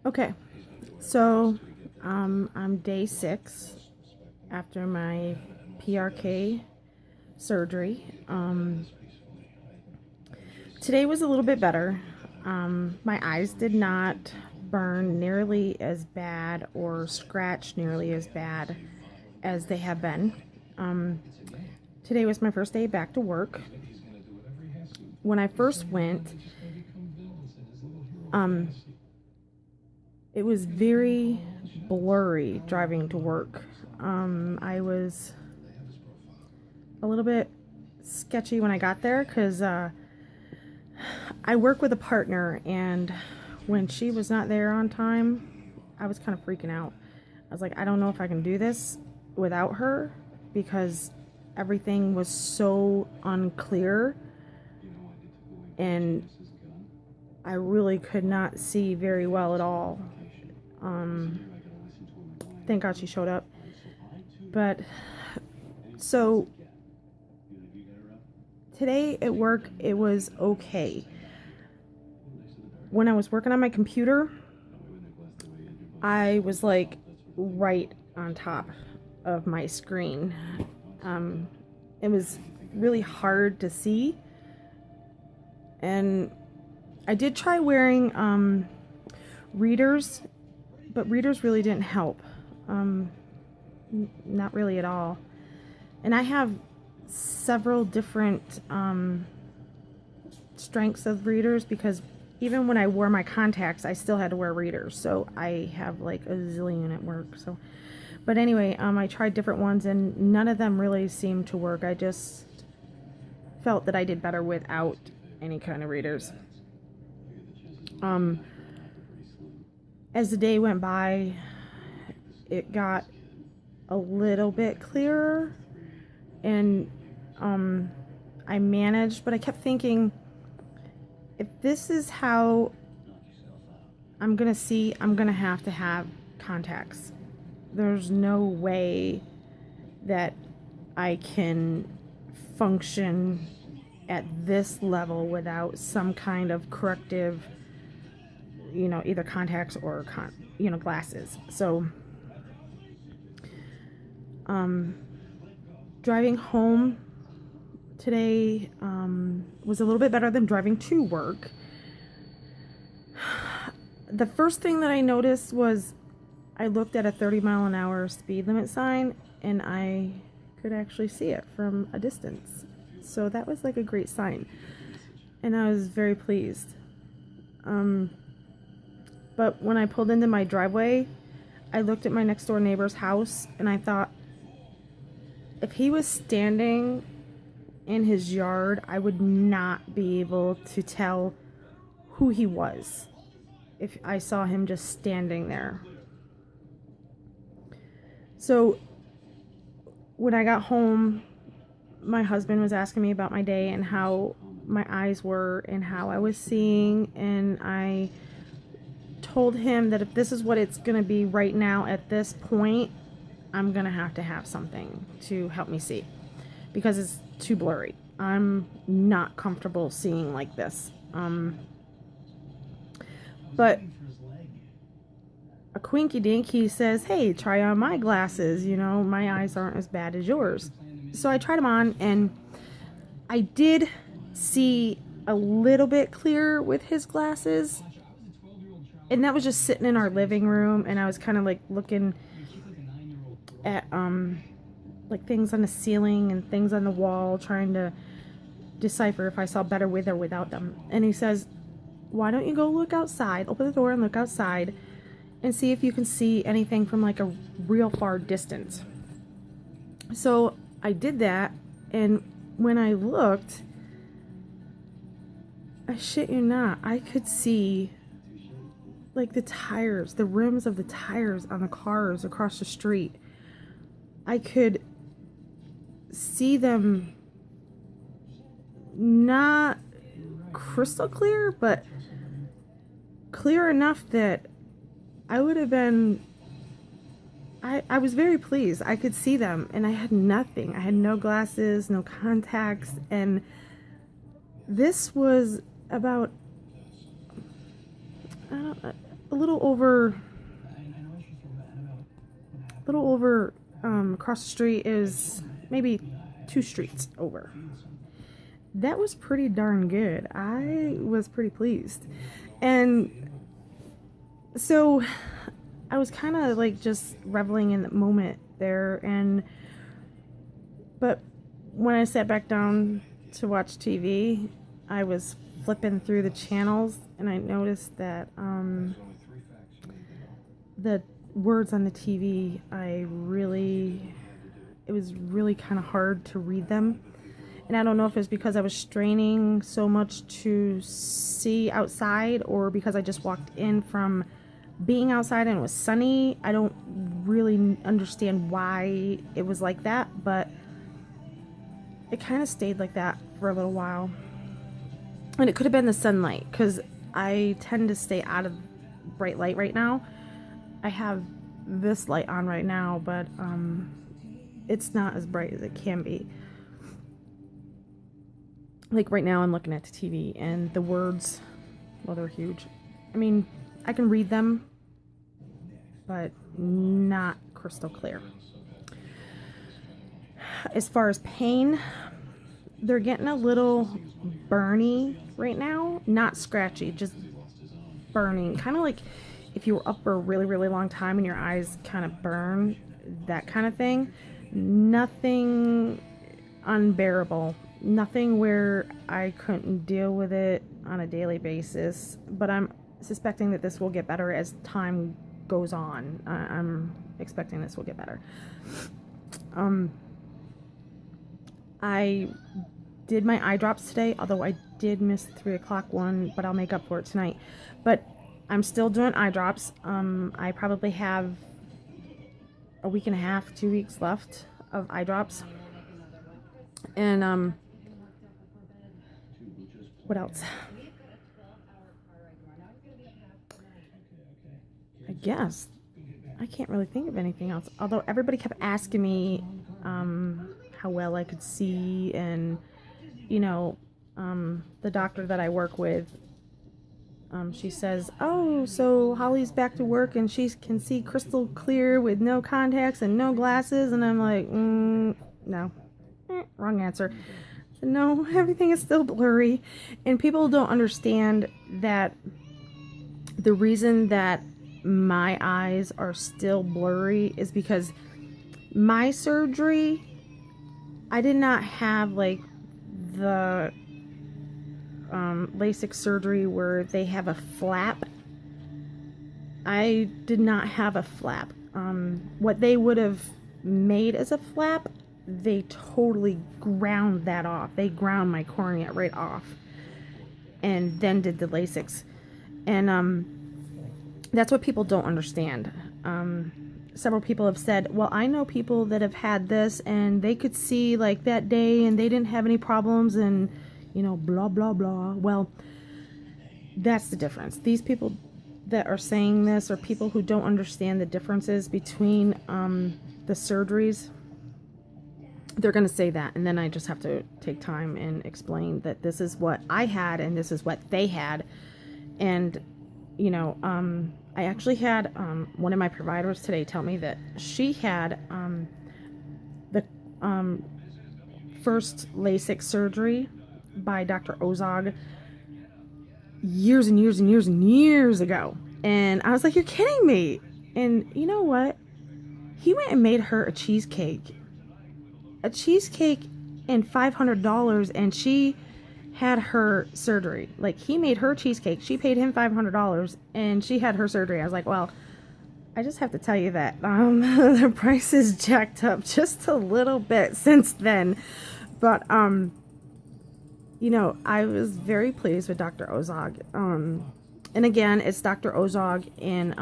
Okay, so I'm day 6 after my PRK surgery. Today was a little bit better. My eyes did not burn nearly as bad or scratch nearly as bad as they have been. Um, Today was my first day back to work. When I first went, um, it was very blurry driving to work. I was a little bit sketchy when I got there because I work with a partner, and when she was not there on time, I was kind of freaking out. I was like, I don't know if I can do this without her because everything was so unclear and I really could not see very well at all. Thank God she showed up. But so today at work, it was okay. When I was working on my computer, I was like right on top of my screen. It was really hard to see. And I did try wearing readers, but readers really didn't help. Not really at all. And I have several different strengths of readers because even when I wore my contacts, I still had to wear readers. So I have like a zillion at work. So, but anyway, I tried different ones and none of them really seemed to work. I just felt that I did better without any kind of readers. As the day went by, it got a little bit clearer, and I managed, but I kept thinking, if this is how I'm gonna see, I'm gonna have to have contacts. There's no way that I can function at this level without some kind of corrective, either contacts or glasses. So driving home today was a little bit better than driving to work. The first thing that I noticed was I looked at a 30-mile-an-hour speed limit sign and I could actually see it from a distance. So that was like a great sign. And I was very pleased. But when I pulled into my driveway, I looked at my next door neighbor's house and I thought, if he was standing in his yard, I would not be able to tell who he was if I saw him just standing there. So when I got home, my husband was asking me about my day and how my eyes were and how I was seeing, and I told him that if this is what it's going to be right now at this point, I'm going to have something to help me see because it's too blurry. I'm not comfortable seeing like this. But a quinky dink, he says, hey, try on my glasses. My eyes aren't as bad as yours. So I tried them on and I did see a little bit clearer with his glasses. And that was just sitting in our living room, and I was kind of like looking at like things on the ceiling and things on the wall, trying to decipher if I saw better with or without them. And he says, why don't you go look outside, open the door and look outside and see if you can see anything from like a real far distance. So I did that, and when I looked, I shit you not, I could see like the tires, the rims of the tires on the cars across the street. I could see them not crystal clear, but clear enough that I would have been, I was very pleased. I could see them and I had nothing. I had no glasses, no contacts, and this was about, a little over across the street is maybe 2 streets over. That was pretty darn good. I was pretty pleased. And so I was kind of like just reveling in the moment there, but when I sat back down to watch TV, I was flipping through the channels and I noticed that the words on the TV, it was really kind of hard to read them. And I don't know if it's because I was straining so much to see outside or because I just walked in from being outside and it was sunny. I don't really understand why it was like that, but it kind of stayed like that for a little while. And it could have been the sunlight, because I tend to stay out of bright light right now. I have this light on right now, but it's not as bright as it can be. Like right now I'm looking at the TV and the words, well, they're huge. I mean, I can read them, but not crystal clear. As far as pain, they're getting a little burny right now. Not scratchy, just burning. Kind of like if you were up for a really, really long time and your eyes kind of burn, that kind of thing. Nothing unbearable. Nothing where I couldn't deal with it on a daily basis. But I'm suspecting that this will get better as time goes on. I'm expecting this will get better. I did my eye drops today, although I did miss the 3 o'clock one, but I'll make up for it tonight. But I'm still doing eye drops. I probably have a week and a half, 2 weeks left of eye drops. And what else? I guess I can't really think of anything else. Although everybody kept asking me how well I could see, and the doctor that I work with, she says, "Oh, so Holly's back to work and she can see crystal clear with no contacts and no glasses." And I'm like, no, wrong answer. So no, everything is still blurry, and people don't understand that the reason that my eyes are still blurry is because my surgery, I did not have like the LASIK surgery where they have a flap. I did not have a flap. What they would have made as a flap, they totally ground that off. They ground my cornea right off and then did the LASIKs. And that's what people don't understand. Several people have said, well, I know people that have had this and they could see like that day and they didn't have any problems and, blah, blah, blah. Well, that's the difference. These people that are saying this are people who don't understand the differences between the surgeries. They're going to say that, and then I just have to take time and explain that this is what I had and this is what they had. And I actually had one of my providers today tell me that she had the first LASIK surgery by Dr. Ozog years and years and years and years ago. And I was like, you're kidding me. And you know what? He went and made her a cheesecake and $500, and she had her surgery. Like, he made her cheesecake, she paid him $500, and she had her surgery. I was like, well, I just have to tell you that the price is jacked up just a little bit since then. But I was very pleased with Dr. Ozog. And again, it's Dr. Ozog in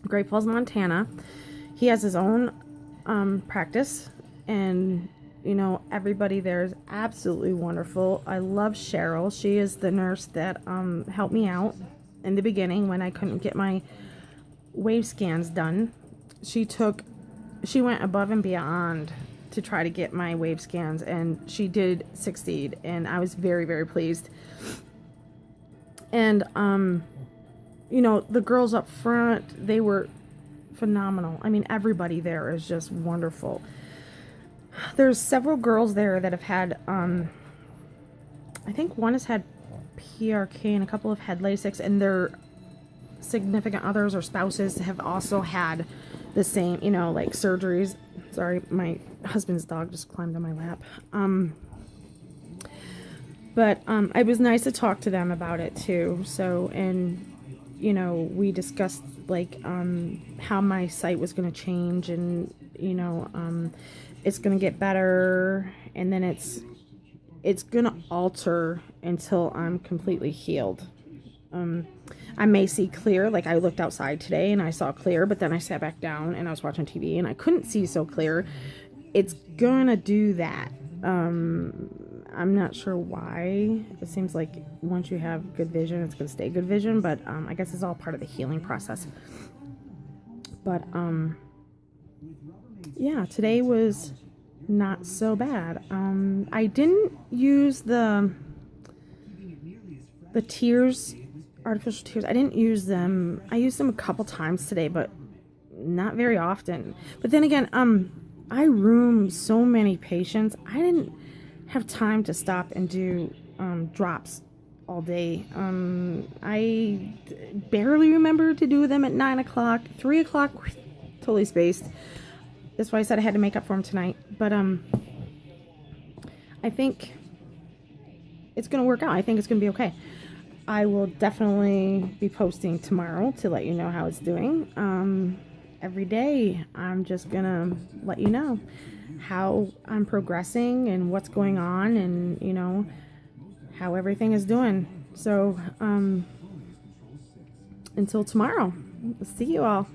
Great Falls, Montana. He has his own practice, and everybody there is absolutely wonderful. I love Cheryl. She is the nurse that helped me out in the beginning when I couldn't get my wave scans done. She went above and beyond to try to get my wave scans, and she did succeed, and I was very, very pleased. And you know, the girls up front, they were phenomenal. I mean, everybody there is just wonderful. There's several girls there that have had, I think one has had PRK and a couple have had LASIK, and their significant others or spouses have also had the same, you know, like surgeries. Sorry, my husband's dog just climbed on my lap. But it was nice to talk to them about it too. So, and you know, we discussed like how my sight was going to change, and you know, it's going to get better, and then it's going to alter until I'm completely healed. I may see clear, like I looked outside today and I saw clear, but then I sat back down and I was watching TV and I couldn't see so clear. It's gonna do that. I'm not sure why. It seems like once you have good vision, it's gonna stay good vision, but I guess it's all part of the healing process. But yeah, today was not so bad. I didn't use the tears, artificial tears. I didn't use them. I used them a couple times today, but not very often. But then again, I room so many patients. I didn't have time to stop and do drops all day. I barely remember to do them at 9 o'clock, 3 o'clock, totally spaced. That's why I said I had to make up for them tonight. But I think it's going to work out. I think it's going to be okay. I will definitely be posting tomorrow to let you know how it's doing. Every day, I'm just going to let you know how I'm progressing and what's going on, and, you know, how everything is doing. So, until tomorrow, see you all.